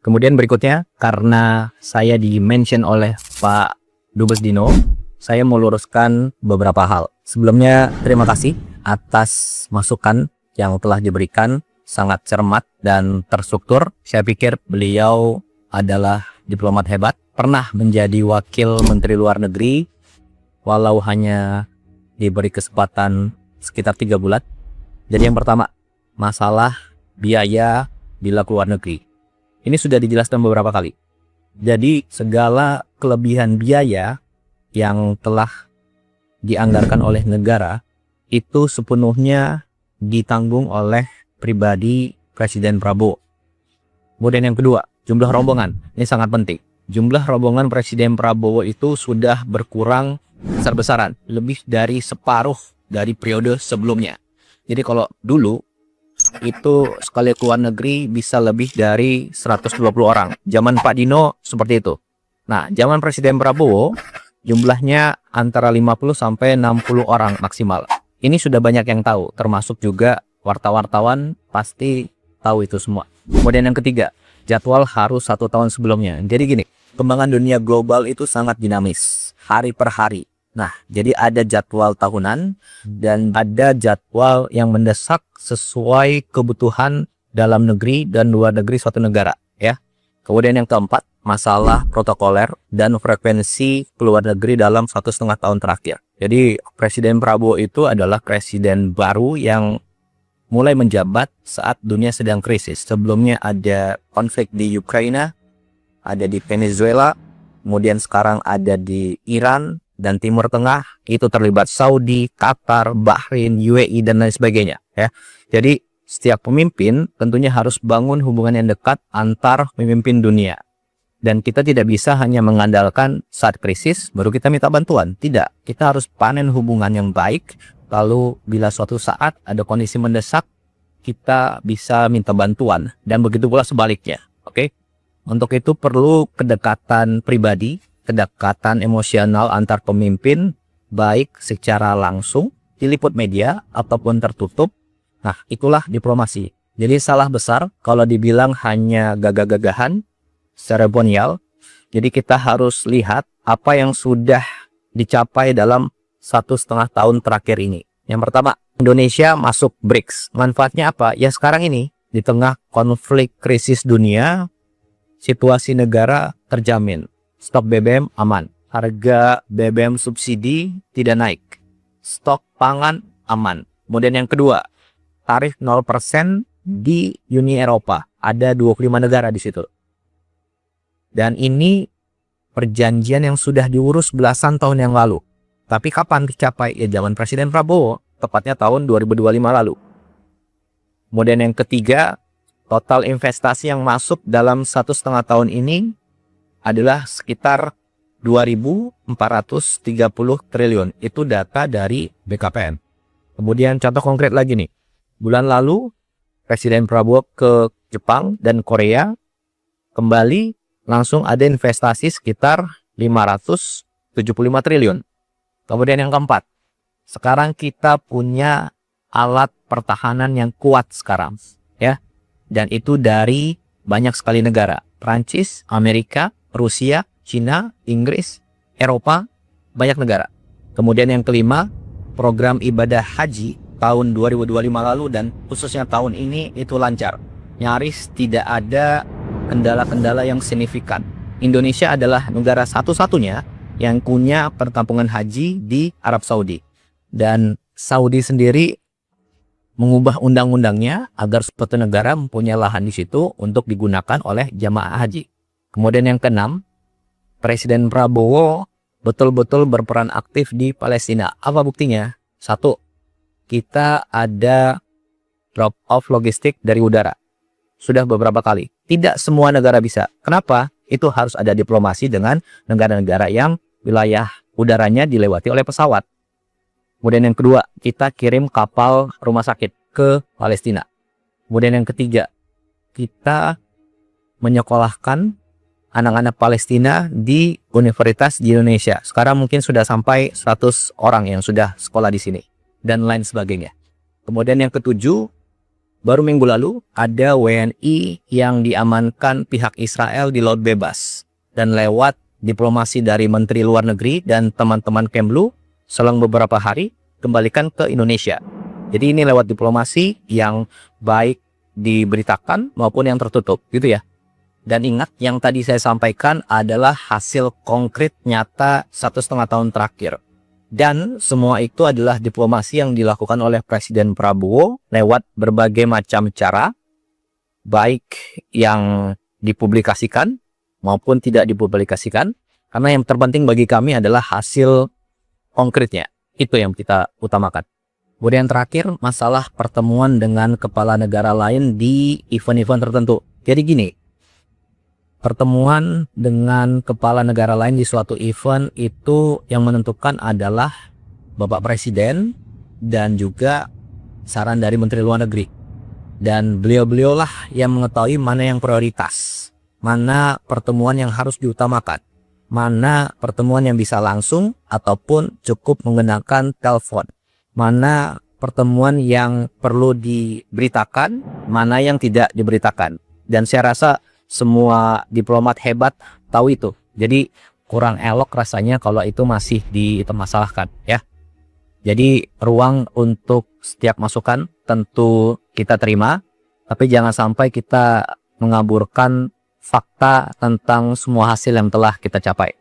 Kemudian berikutnya, karena saya di-mention oleh Pak Dubes Dino, saya mau luruskan beberapa hal. Sebelumnya, terima kasih atas masukan yang telah diberikan, sangat cermat dan terstruktur. Saya pikir beliau adalah diplomat hebat, pernah menjadi wakil Menteri Luar Negeri, walau hanya diberi kesempatan sekitar 3 bulan. Jadi yang pertama, masalah biaya bila keluar negeri. Ini sudah dijelaskan beberapa kali. Jadi segala kelebihan biaya yang telah dianggarkan oleh negara itu sepenuhnya ditanggung oleh pribadi Presiden Prabowo. Kemudian yang kedua, jumlah rombongan. Ini sangat penting. Jumlah rombongan Presiden Prabowo itu sudah berkurang besar-besaran, lebih dari separuh dari periode sebelumnya. Jadi kalau dulu itu sekali keluar negeri bisa lebih dari 120 orang. Zaman Pak Dino seperti itu. Nah, zaman Presiden Prabowo jumlahnya antara 50 sampai 60 orang maksimal. Ini sudah banyak yang tahu, termasuk juga wartawan pasti tahu itu semua. Kemudian yang ketiga, jadwal harus 1 tahun sebelumnya. Jadi gini, kembangan dunia global itu sangat dinamis, hari per hari. Nah, jadi ada jadwal tahunan dan ada jadwal yang mendesak sesuai kebutuhan dalam negeri dan luar negeri suatu negara, ya. Kemudian yang keempat, masalah protokoler dan frekuensi keluar negeri dalam 1,5 tahun terakhir. Jadi Presiden Prabowo itu adalah presiden baru yang mulai menjabat saat dunia sedang krisis. Sebelumnya ada konflik di Ukraina, ada di Venezuela, kemudian sekarang ada di Iran dan Timur Tengah, itu terlibat Saudi, Qatar, Bahrain, UAE dan lain sebagainya, ya. Jadi setiap pemimpin tentunya harus bangun hubungan yang dekat antar pemimpin dunia. Dan kita tidak bisa hanya mengandalkan saat krisis baru kita minta bantuan. Tidak, kita harus panen hubungan yang baik. Lalu bila suatu saat ada kondisi mendesak, kita bisa minta bantuan. Dan begitu pula sebaliknya, oke? Untuk itu perlu kedekatan pribadi, kedekatan emosional antar pemimpin, baik secara langsung, diliput media, ataupun tertutup. Nah, itulah diplomasi. Jadi salah besar kalau dibilang hanya gagah-gagahan, seremonial. Jadi kita harus lihat apa yang sudah dicapai dalam 1,5 tahun terakhir ini. Yang pertama, Indonesia masuk BRICS. Manfaatnya apa? Ya sekarang ini, di tengah konflik krisis dunia, situasi negara terjamin. Stok BBM aman. Harga BBM subsidi tidak naik. Stok pangan aman. Kemudian yang kedua, tarif 0% di Uni Eropa. Ada 25 negara di situ. Dan ini perjanjian yang sudah diurus belasan tahun yang lalu. Tapi kapan dicapai? Ya zaman Presiden Prabowo, tepatnya tahun 2025 lalu. Kemudian yang ketiga, total investasi yang masuk dalam 1,5 tahun ini adalah sekitar 2.430 triliun. Itu data dari BKPM. Kemudian contoh konkret lagi nih. Bulan lalu, Presiden Prabowo ke Jepang dan Korea, kembali langsung ada investasi sekitar 575 triliun. Kemudian yang keempat, sekarang kita punya alat pertahanan yang kuat sekarang, ya. Dan itu dari banyak sekali negara. Prancis, Amerika, Rusia, Cina, Inggris, Eropa, banyak negara. Kemudian yang kelima, program ibadah haji tahun 2025 lalu dan khususnya tahun ini itu lancar. Nyaris tidak ada kendala-kendala yang signifikan. Indonesia adalah negara satu-satunya yang punya perkampungan haji di Arab Saudi. Dan Saudi sendiri mengubah undang-undangnya agar suatu negara mempunyai lahan di situ untuk digunakan oleh jamaah haji. Kemudian yang keenam, Presiden Prabowo betul-betul berperan aktif di Palestina. Apa buktinya? 1, kita ada drop off logistik dari udara. Sudah beberapa kali. Tidak semua negara bisa. Kenapa? Itu harus ada diplomasi dengan negara-negara yang wilayah udaranya dilewati oleh pesawat. Kemudian yang kedua, kita kirim kapal rumah sakit ke Palestina. Kemudian yang ketiga, kita menyekolahkan anak-anak Palestina di universitas di Indonesia. Sekarang mungkin sudah sampai 100 orang yang sudah sekolah di sini. Dan lain sebagainya. Kemudian yang ketujuh, Baru minggu lalu ada WNI yang diamankan pihak Israel di Laut Bebas. Dan lewat diplomasi dari Menteri Luar Negeri dan teman-teman Kemlu, selang beberapa hari kembalikan ke Indonesia. Jadi ini lewat diplomasi yang baik diberitakan maupun yang tertutup gitu ya. Dan ingat, yang tadi saya sampaikan adalah hasil konkret nyata 1,5 tahun terakhir. Dan semua itu adalah diplomasi yang dilakukan oleh Presiden Prabowo lewat berbagai macam cara, baik yang dipublikasikan maupun tidak dipublikasikan. Karena yang terpenting bagi kami adalah hasil konkretnya. Itu yang kita utamakan. Kemudian terakhir, masalah pertemuan dengan kepala negara lain di event-event tertentu. Jadi gini, pertemuan dengan kepala negara lain di suatu event itu yang menentukan adalah Bapak Presiden dan juga saran dari Menteri Luar Negeri. Dan beliau-beliaulah yang mengetahui mana yang prioritas, mana pertemuan yang harus diutamakan, mana pertemuan yang bisa langsung ataupun cukup menggunakan telepon, mana pertemuan yang perlu diberitakan, mana yang tidak diberitakan. Dan saya rasa semua diplomat hebat tahu itu. Jadi kurang elok rasanya kalau itu masih dipermasalahkan ya. Jadi ruang untuk setiap masukan tentu kita terima, tapi jangan sampai kita mengaburkan fakta tentang semua hasil yang telah kita capai.